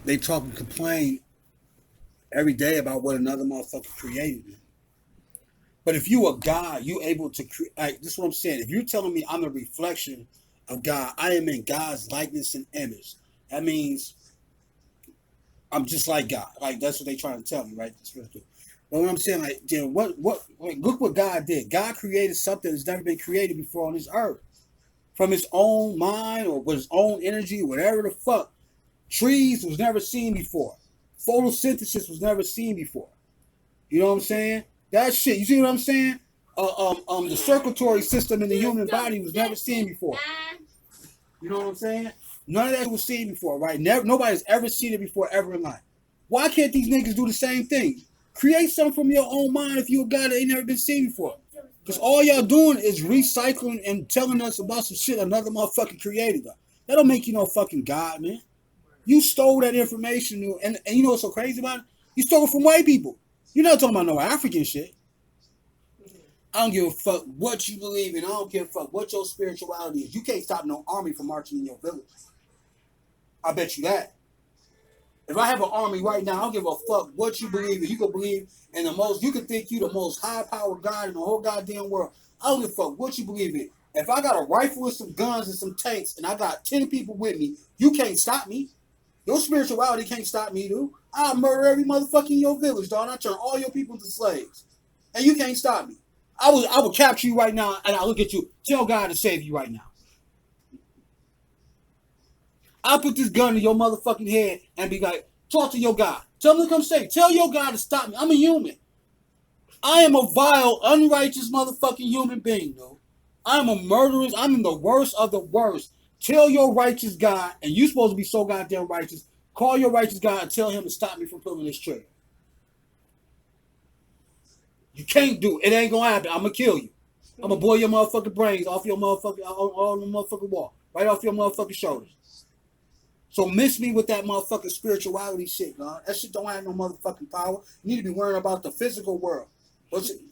They talk and complain every day about what another motherfucker created. But if you a God, you able to create. Like, this is what I'm saying. If you're telling me I'm a reflection of God, I am in God's likeness and image. That means I'm just like God. Like that's what they trying to tell me, right? But what I'm saying, like, then like, look what God did. God created something that's never been created before on this earth, from His own mind or with His own energy, whatever the fuck. Trees was never seen before. Photosynthesis was never seen before. You know what I'm saying? That shit. You see what I'm saying? The circulatory system in the human body was never seen before. You know what I'm saying? None of that was seen before, right? Never, nobody's ever seen it before ever in life. Why can't these niggas do the same thing? Create something from your own mind if you a guy that ain't never been seen before. Because all y'all doing is recycling and telling us about some shit another motherfucker created. That don't make you no fucking God, man. You stole that information, and you know what's so crazy about it? You stole it from white people. You're not talking about no African shit. I don't give a fuck what you believe in. I don't give a fuck what your spirituality is. You can't stop no army from marching in your village. I bet you that. If I have an army right now, I don't give a fuck what you believe in. You can believe in the most, you can think you the most high powered God in the whole goddamn world. I don't give a fuck what you believe in. If I got a rifle and some guns and some tanks and I got 10 people with me, you can't stop me. Your spirituality can't stop me, dude. I'll murder every motherfucker in your village, dog. I turn all your people into slaves. And you can't stop me. I will capture you right now and I'll look at you. Tell God to save you right now. I'll put this gun in your motherfucking head and be like, talk to your God. Tell him to come save. Tell your God to stop me. I'm a human. I am a vile, unrighteous motherfucking human being, though. I'm a murderer. I'm in the worst of the worst. Tell your righteous God, and you supposed to be so goddamn righteous, call your righteous God and tell him to stop me from pulling this trigger. You can't do it. It ain't gonna happen. I'm gonna kill you. I'm gonna blow your motherfucking brains off your motherfucking, all the motherfucking wall. Right off your motherfucking shoulders. So miss me with that motherfucking spirituality shit, God. That shit don't have no motherfucking power. You need to be worrying about the physical world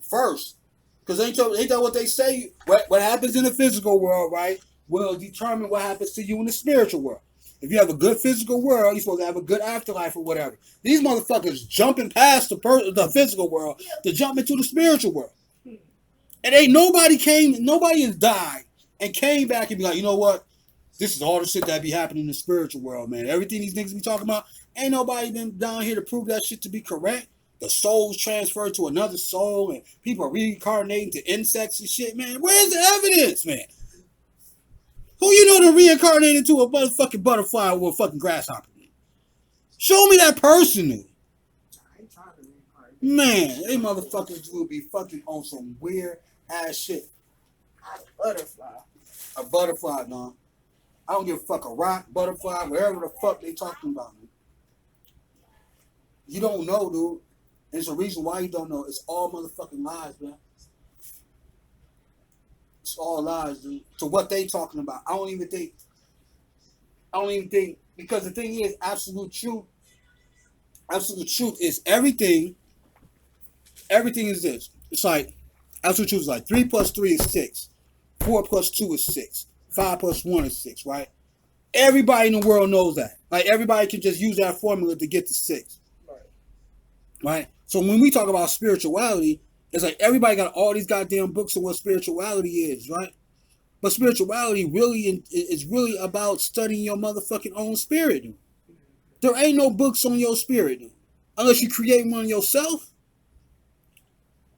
first. Because ain't that what they say? What happens in the physical world, right, will determine what happens to you in the spiritual world. If you have a good physical world, you're supposed to have a good afterlife or whatever. These motherfuckers jumping past the physical world to jump into the spiritual world. And ain't nobody has died and came back and be like, you know what? This is all the shit that be happening in the spiritual world, man. Everything these niggas be talking about, ain't nobody been down here to prove that shit to be correct. The soul's transferred to another soul, and people are reincarnating to insects and shit, man. Where's the evidence, man? Who you know to reincarnate into a motherfucking butterfly or a fucking grasshopper? Show me that person, dude. Man, they motherfuckers will be fucking on some weird ass shit. A butterfly, no. I don't give a fuck, a rock, butterfly, wherever the fuck they talking about. Man. You don't know, dude. There's a reason why you don't know. It's all motherfucking lies, man. It's all lies, dude. To what they talking about. I don't even think, because the thing is, absolute truth is everything is this. It's like, absolute truth is like 3 plus 3 is 6. 4 plus 2 is 6. 5 plus 1 is 6, right? Everybody in the world knows that. Like, everybody can just use that formula to get to 6. Right? So when we talk about spirituality, it's like everybody got all these goddamn books on what spirituality is, right? But spirituality really is really about studying your motherfucking own spirit, dude. There ain't no books on your spirit, dude. Unless you create one yourself.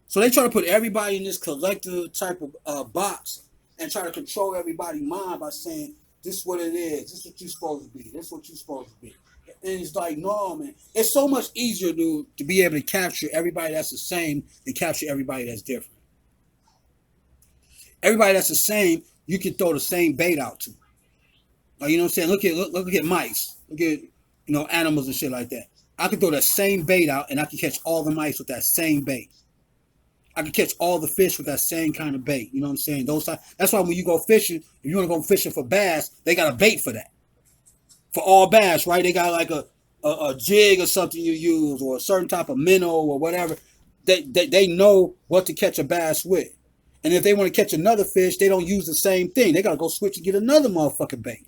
So they try to put everybody in this collective type of box and try to control everybody's mind by saying, this is what it is. This is what you're supposed to be. This is what you're supposed to be. And it's like, no, man. It's so much easier, dude, to be able to capture everybody that's the same than capture everybody that's different. Everybody that's the same, you can throw the same bait out to. Like, you know what I'm saying? Look at mice. Look at, animals and shit like that. I can throw that same bait out and I can catch all the mice with that same bait. I can catch all the fish with that same kind of bait. You know what I'm saying? That's why when you go fishing, if you want to go fishing for bass, they got a bait for that. For all bass, right? They got like a jig or something you use, or a certain type of minnow or whatever. They know what to catch a bass with. And if they want to catch another fish, they don't use the same thing. They got to go switch and get another motherfucking bait.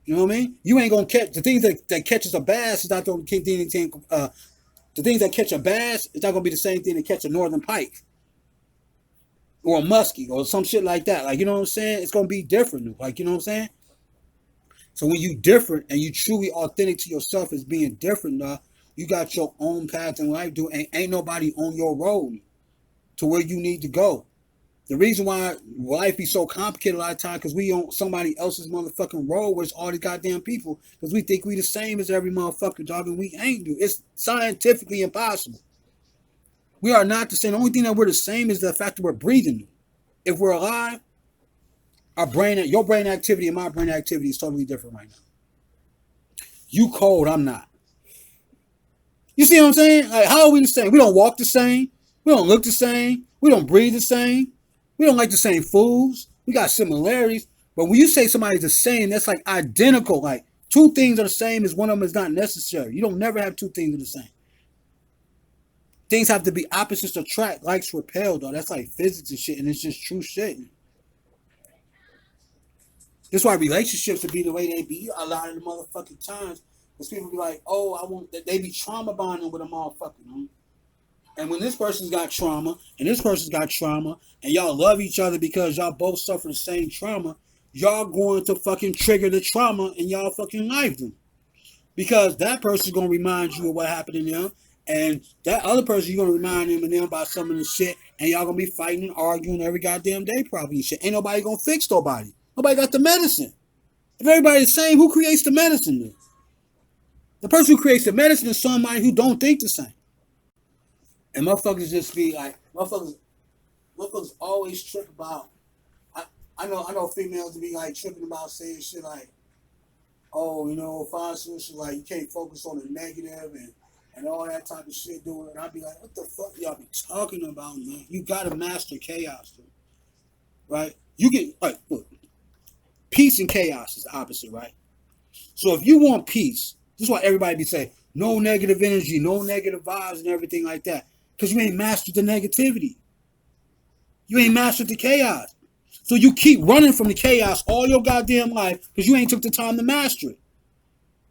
You know what I mean? You ain't gonna catch the things that catches a bass is not gonna keep anything. The things that catch a bass is not gonna be the same thing that catch a northern pike or a muskie or some shit like that. Like, you know what I'm saying? It's gonna be different. Like, you know what I'm saying? So when you different and you truly authentic to yourself as being different, you got your own path in life, dude. Ain't nobody on your road to where you need to go. The reason why life be so complicated a lot of times because we on somebody else's motherfucking road where it's all the goddamn people because we think we the same as every motherfucker, dog, and we ain't, dude. It's scientifically impossible. We are not the same. The only thing that we're the same is the fact that we're breathing. If we're alive, your brain activity and my brain activity is totally different right now. You cold, I'm not. You see what I'm saying? Like, how are we the same? We don't walk the same. We don't look the same. We don't breathe the same. We don't like the same foods. We got similarities. But when you say somebody's the same, that's like identical. Like, two things are the same as one of them is not necessary. You don't never have two things are the same. Things have to be opposites attract, likes repel, though. That's like physics and shit, and it's just true shit. That's why relationships would be the way they be a lot of the motherfucking times. Because people be like, oh, I want that. They be trauma bonding with a motherfucker. You know? And when this person's got trauma, and this person's got trauma, and y'all love each other because y'all both suffer the same trauma, y'all going to fucking trigger the trauma in y'all fucking life, then. Because that person's going to remind you of what happened to them, and that other person, you're going to remind them and them about some of the shit, and y'all going to be fighting and arguing every goddamn day probably and shit. Ain't nobody going to fix nobody. Nobody got the medicine. If everybody's the same, who creates the medicine then? The person who creates the medicine is somebody who don't think the same. And motherfuckers just be like, motherfuckers always trip about. I know females to be like tripping about saying shit like, oh, you know, find solutions like you can't focus on the negative and all that type of shit, dude. And I'd be like, what the fuck y'all be talking about, man? You gotta master chaos, dude. Right? You get like, look, peace and chaos is the opposite, right? So if you want peace, this is why everybody be saying no negative energy, no negative vibes, and everything like that. Because you ain't mastered the negativity. You ain't mastered the chaos. So you keep running from the chaos all your goddamn life because you ain't took the time to master it.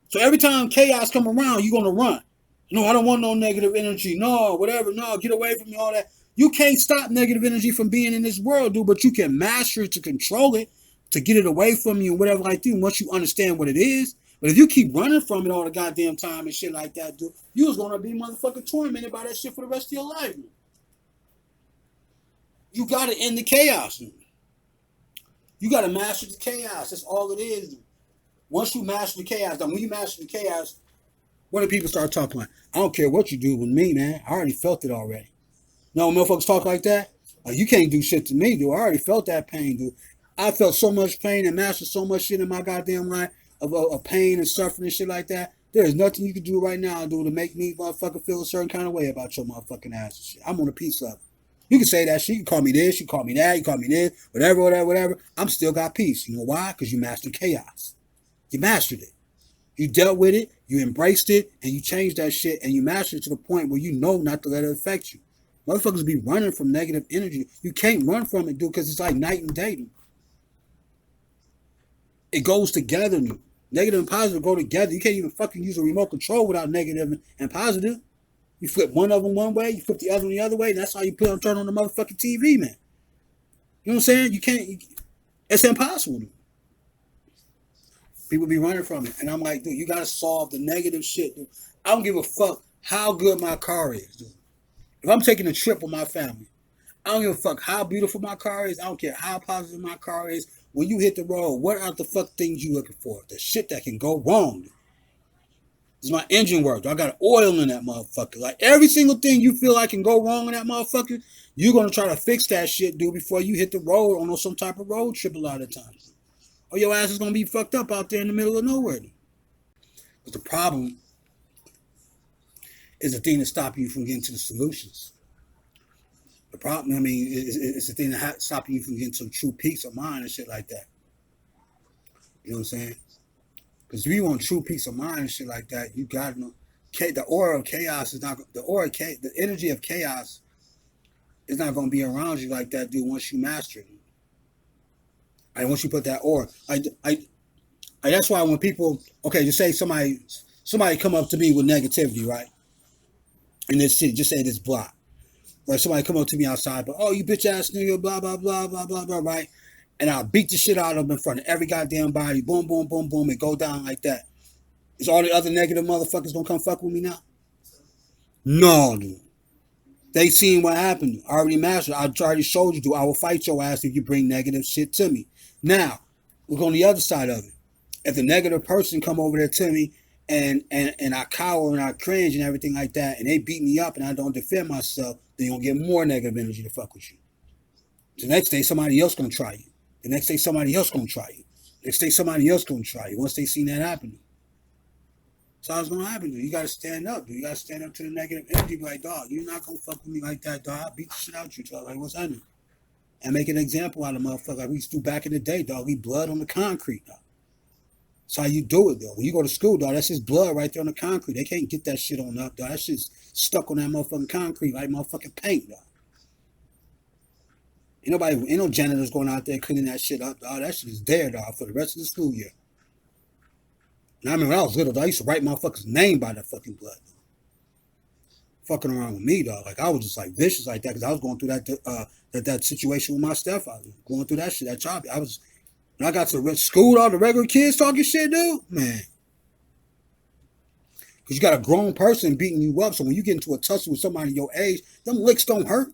So every time chaos come around, you're gonna run. No, I don't want no negative energy. No, whatever. No, get away from me. All that. You can't stop negative energy from being in this world, dude. But you can master it to control it, to get it away from you and whatever like that. Once you understand what it is. But if you keep running from it all the goddamn time and shit like that, dude, you was gonna be motherfucking tormented by that shit for the rest of your life, man. You gotta end the chaos, man. You gotta master the chaos. That's all it is. Dude. Once you master the chaos, then when you master the chaos, what do people start talking like? I don't care what you do with me, man. I already felt it already. No, motherfuckers talk like that. Like, you can't do shit to me, dude. I already felt that pain, dude. I felt so much pain and mastered so much shit in my goddamn life of pain and suffering and shit like that. There is nothing you can do right now, dude, to make me motherfucking feel a certain kind of way about your motherfucking ass and shit. I'm on a peace level. You can say that shit. You can call me this. You can call me that. You can call me this. Whatever. I'm still got peace. You know why? Because you mastered chaos. You mastered it. You dealt with it. You embraced it. And you changed that shit. And you mastered it to the point where you know not to let it affect you. Motherfuckers be running from negative energy. You can't run from it, dude, because it's like night and day. Dude. It goes together, dude. Negative and positive go together. You can't even fucking use a remote control without negative and positive. You flip one of them one way, you flip the other one the other way, and that's how you turn on the motherfucking TV, man. You know what I'm saying? You can't. It's impossible, dude. People be running from it. And I'm like, dude, you got to solve the negative shit, dude. I don't give a fuck how good my car is, dude. If I'm taking a trip with my family, I don't give a fuck how beautiful my car is. I don't care how positive my car is. When you hit the road, what are the fuck things you looking for? The shit that can go wrong, dude. Does my engine work? I got oil in that motherfucker. Like every single thing you feel like can go wrong in that motherfucker, you're going to try to fix that shit, dude, before you hit the road on some type of road trip a lot of times. Or your ass is going to be fucked up out there in the middle of nowhere. But the problem is the thing that stops you from getting to the solutions. The problem, I mean, it's the thing that stops you from getting to true peace of mind and shit like that. You know what I'm saying? Because if you want true peace of mind and shit like that, you got to know. The aura of chaos is not, the energy of chaos is not going to be around you like that, dude, once you master it. Like, once you put that aura. Like, that's why when people, okay, just say somebody come up to me with negativity, right? In this city, just say this block. Or somebody come up to me outside, but oh, you bitch ass nigga, blah blah blah blah blah blah, right? And I'll beat the shit out of them in front of every goddamn body, boom boom boom boom, and go down like that. Is all the other negative motherfuckers gonna come fuck with me now? No, dude. They seen what happened. I already mastered. I already showed you, dude. I will fight your ass if you bring negative shit to me. Now, look on the other side of it. If the negative person come over there to me and I cower and I cringe and everything like that, and they beat me up and I don't defend myself, then you're gonna get more negative energy to fuck with you. The next day somebody else gonna try you. The next day somebody else gonna try you. The next day somebody else gonna try you once they seen that happen. So what's gonna happen? You gotta stand up, dude. You gotta stand up to the negative energy. Be like, dog, you're not gonna fuck with me like that, dog. I'll beat the shit out you, dog. Like, what's happening? And make an example out of motherfucker like we used to do back in the day, dog. We blood on the concrete, dog. That's how you do it, though. When you go to school, dog, that's just blood right there on the concrete. They can't get that shit on up, dog. That shit's stuck on that motherfucking concrete like motherfucking paint, dog. Ain't no janitors going out there cleaning that shit up, dog. That shit is there, dog, for the rest of the school year. And I remember when I was little, dog, I used to write motherfuckers' name by that fucking blood. Fucking around with me, dog. Like, I was just like vicious like that because I was going through that situation with my stepfather. Going through that shit, that job. When I got to the school, all the regular kids talking shit, dude, man. Because you got a grown person beating you up. So when you get into a tussle with somebody your age, them licks don't hurt.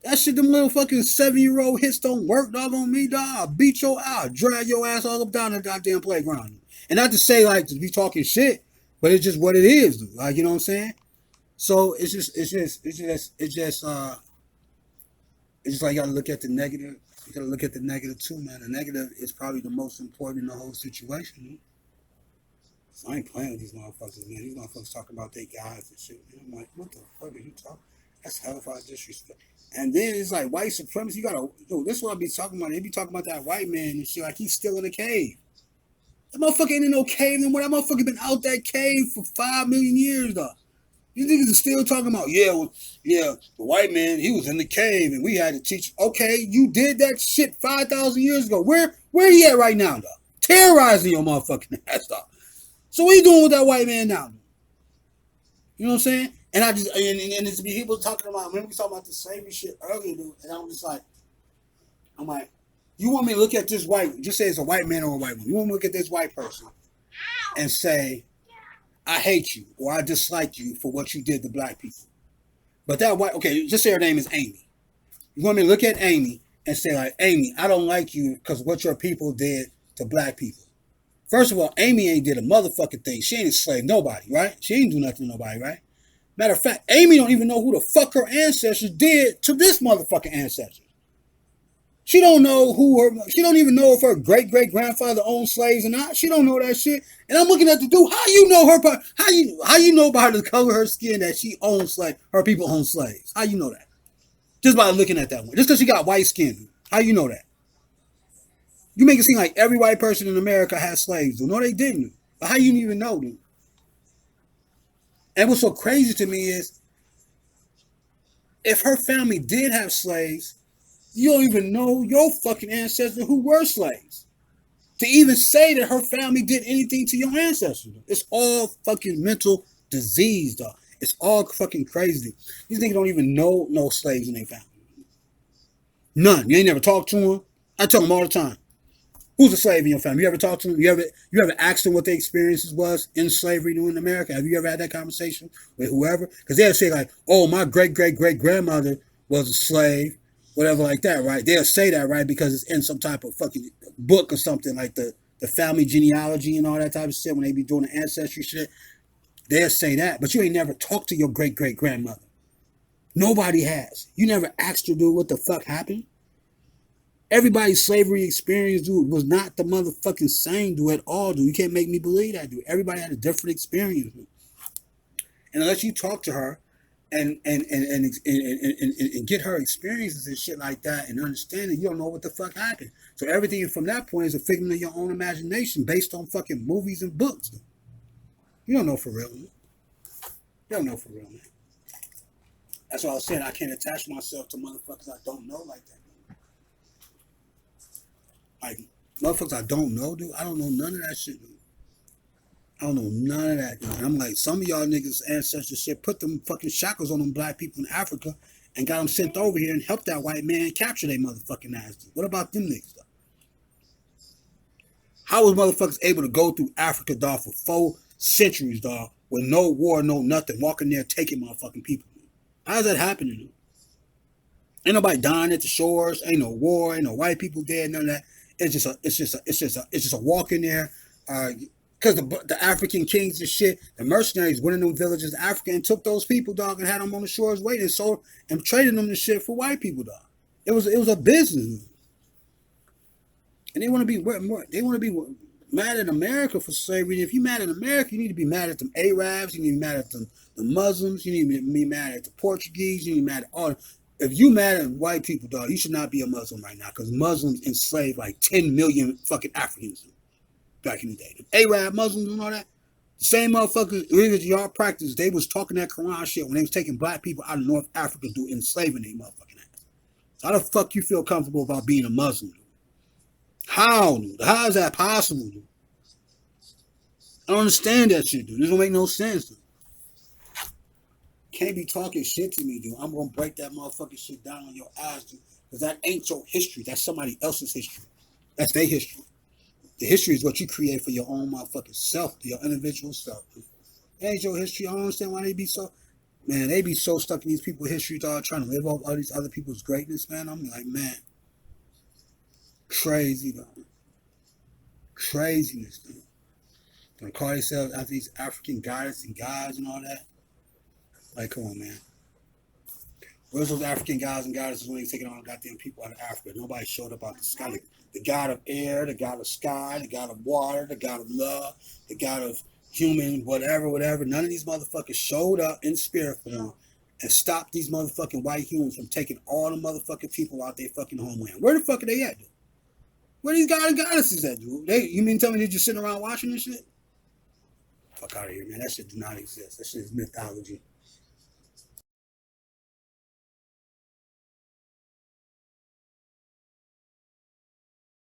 That shit, them little fucking 7-year-old hits don't work, dog, on me, dog. I'll beat your ass, drag your ass all up down the goddamn playground. And not to say, like, to be talking shit, but it's just what it is, dude. Like, you know what I'm saying? So it's just like you gotta look at the negative. You gotta look at the negative too, man. The negative is probably the most important in the whole situation, man. So I ain't playing with these motherfuckers, man. These motherfuckers talking about their guys and shit, man. I'm like, what the fuck are you talking? That's hellfire disrespect. And then it's like white supremacy. You gotta, this is what I be talking about. They be talking about that white man and shit like he's still in a cave. That motherfucker ain't in no cave no more. That motherfucker been out that cave for 5 million years, though. These niggas are still talking about, the white man, he was in the cave and we had to teach. Okay, you did that shit 5,000 years ago. Where he at right now, though? Terrorizing your motherfucking ass, though. So what are you doing with that white man now? You know what I'm saying? And I just, and it's people talking about, remember we talking about the slavery shit earlier, dude, and I'm like, you want me to look at this white, just say it's a white man or a white woman. You want me to look at this white person and say, I hate you or I dislike you for what you did to black people. But that white, okay, just say her name is Amy. You want me to look at Amy and say, like, Amy, I don't like you because what your people did to black people. First of all, Amy ain't did a motherfucking thing. She ain't enslaved nobody, right? She ain't do nothing to nobody, right? Matter of fact, Amy don't even know who the fuck her ancestors did to this motherfucking ancestor. She don't know she don't even know if her great-great-grandfather owned slaves or not. She don't know that shit. And I'm looking at the dude, how you know how you know by the color of her skin that she owns her people own slaves? How you know that? Just by looking at that one. Just because she got white skin. How you know that? You make it seem like every white person in America has slaves. No, they didn't. But how you even know, dude? And what's so crazy to me is, if her family did have slaves, you don't even know your fucking ancestors who were slaves. To even say that her family did anything to your ancestors. It's all fucking mental disease, dog. It's all fucking crazy. These niggas don't even know no slaves in their family. None. You ain't never talked to them. I tell them all the time. Who's a slave in your family? You ever talked to them? You ever asked them what their experiences was in slavery in America? Have you ever had that conversation with whoever? Because they'll say like, oh, my great-great-great-grandmother was a slave, whatever like that, right? They'll say that, right? Because it's in some type of fucking book or something like the family genealogy and all that type of shit when they be doing the ancestry shit. They'll say that, but you ain't never talked to your great-great-grandmother. Nobody has. You never asked her, dude, what the fuck happened? Everybody's slavery experience, dude, was not the motherfucking same, dude, at all, dude. You can't make me believe that, dude. Everybody had a different experience, dude. And unless you talk to her and get her experiences and shit like that and understand it, you don't know what the fuck happened. So everything from that point is a figment of your own imagination based on fucking movies and books, dude. You don't know for real, man. You don't know for real, man. That's what I was saying. I can't attach myself to motherfuckers I don't know like that. Like, Motherfuckers I don't know, dude. I don't know none of that shit, dude. I don't know none of that, dude. And I'm like, some of y'all niggas ancestors shit put them fucking shackles on them black people in Africa and got them sent over here and helped that white man capture their motherfucking ass, dude. What about them niggas, though? How was motherfuckers able to go through Africa, dog, for 4 centuries, dog, with no war, no nothing, walking there taking motherfucking people? How's that happening? Ain't nobody dying at the shores. Ain't no war. Ain't no white people dead. None of that. It's just a walk in there. Because the African kings and shit, the mercenaries went in them villages in Africa and took those people, dog, and had them on the shores waiting and sold and traded them to shit for white people, dog. It was a business, and they want to be mad at America for slavery. If you mad at America, you need to be mad at them Arabs. You need to be mad at the Muslims. You need to be mad at the Portuguese. You need to be mad at all. If you mad at white people, dog, you should not be a Muslim right now because Muslims enslaved like 10 million fucking Africans back in the day. The Arab Muslims and all that. The same motherfuckers, y'all practice, they was talking that Quran shit when they was taking black people out of North Africa to enslaving their motherfucking ass. So how the fuck you feel comfortable about being a Muslim, dude? How, dude? How is that possible, dude? I don't understand that shit, dude. This don't make no sense, dude. Can't be talking shit to me, dude. I'm gonna break that motherfucking shit down on your ass, dude. Because that ain't your history. That's somebody else's history. That's their history. The history is what you create for your own motherfucking self, your individual self, dude. That ain't your history. I don't understand why they be so, man, they be so stuck in these people's history, dog, trying to live off all these other people's greatness, man. I'm like, man, crazy, dog. Craziness, dude. Gonna call themselves after these African goddess and gods and all that. Like, come on, man. Where's those African gods and goddesses when they taking on goddamn people out of Africa? Nobody showed up out the sky. Like, the god of air, the god of sky, the god of water, the god of love, the god of human, whatever, whatever. None of these motherfuckers showed up in spirit form and stopped these motherfucking white humans from taking all the motherfucking people out their fucking homeland. Where the fuck are they at, dude? Where these gods and goddesses at, dude? You mean tell me they're just sitting around watching this shit? Fuck out of here, man. That shit do not exist. That shit is mythology.